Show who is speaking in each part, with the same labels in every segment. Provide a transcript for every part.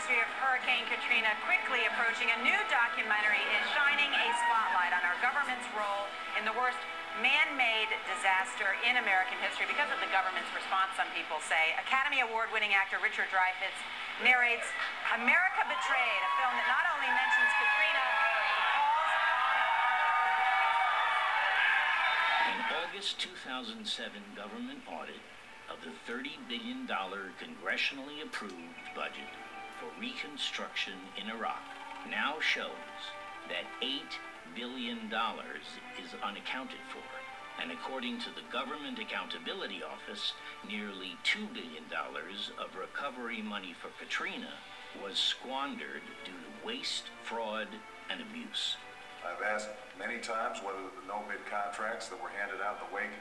Speaker 1: history of Hurricane Katrina quickly approaching, a new documentary is shining a spotlight on our government's role in the worst man-made disaster in American history because of the government's response, some people say. Academy Award-winning actor Richard Dreyfuss narrates America Betrayed, a film that not only mentions Katrina,
Speaker 2: An August 2007 government audit of the $30 billion congressionally approved budget for reconstruction in Iraq now shows that $8 billion is unaccounted for. And according to the Government Accountability Office, nearly $2 billion of recovery money for Katrina was squandered due to waste, fraud, and abuse.
Speaker 3: I've asked many times whether the no-bid contracts that were handed out in the wake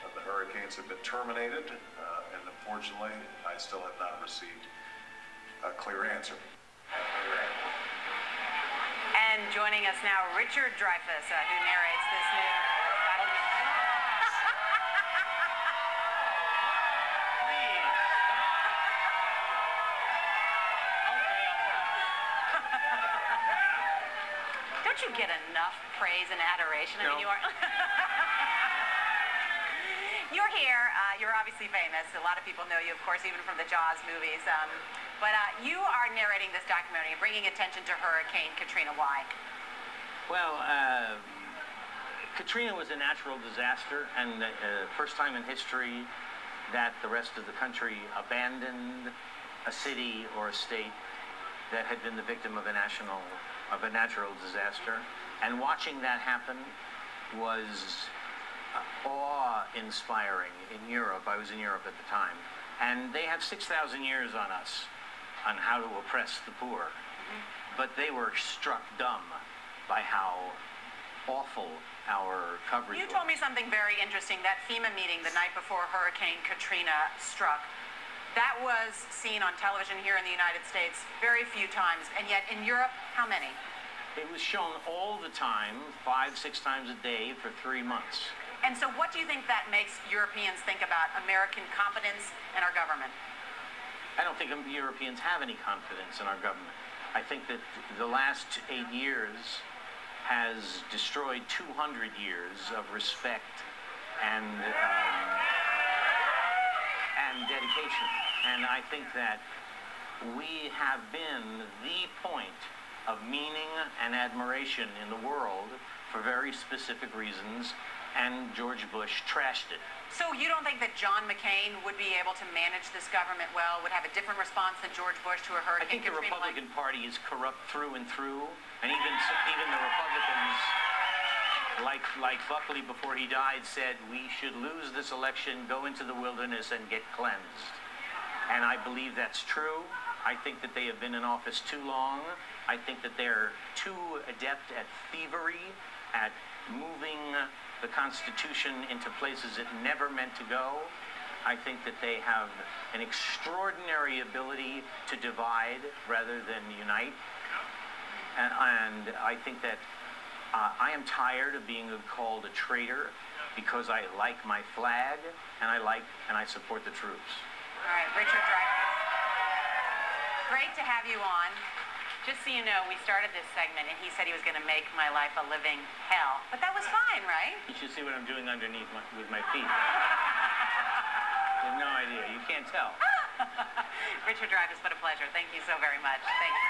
Speaker 3: of the hurricanes have been terminated, and unfortunately, I still have not received a clear answer.
Speaker 1: And joining us now, Richard Dreyfuss, who narrates this new documentary. Don't you get enough praise and adoration?
Speaker 4: No.
Speaker 1: I mean, you are. You're here. You're obviously famous. A lot of people know you, of course, even from the Jaws movies. But you are narrating this documentary and bringing attention to Hurricane Katrina. Why?
Speaker 4: Well, Katrina was a natural disaster, and first time in history that the rest of the country abandoned a city or a state that had been the victim of a natural disaster. And watching that happen was awe-inspiring in Europe. I was in Europe at the time. And they have 6,000 years on us on how to oppress the poor. But they were struck dumb by how awful our coverage was.
Speaker 1: You told me something very interesting, that FEMA meeting the night before Hurricane Katrina struck. That was seen on television here in the United States very few times, and yet in Europe, how many?
Speaker 4: It was shown all the time, 5, 6 times a day for 3 months.
Speaker 1: And so what do you think that makes Europeans think about American competence and our government?
Speaker 4: I don't think Europeans have any confidence in our government. I think that the last 8 years has destroyed 200 years of respect and dedication. And I think that we have been the point of meaning and admiration in the world for very specific reasons, and George Bush trashed it.
Speaker 1: So you don't think that John McCain would be able to manage this government well, would have a different response than George Bush to a hurricane?
Speaker 4: I think the Republican Party is corrupt through and through, and even the Republicans, like Buckley before he died, said we should lose this election, go into the wilderness, and get cleansed. And I believe that's true. I think that they have been in office too long. I think that they're too adept at thievery, at moving the Constitution into places it never meant to go. I think that they have an extraordinary ability to divide rather than unite. And I think that I am tired of being called a traitor because I like my flag and I support the troops.
Speaker 1: All right, Richard Dreyfuss. Great to have you on. Just so you know, we started this segment, and he said he was going to make my life a living hell. But that was fine, right?
Speaker 4: You should see what I'm doing underneath with my feet. You have no idea. You can't tell.
Speaker 1: Richard Dreyfuss, what a pleasure. Thank you so very much. Thank you.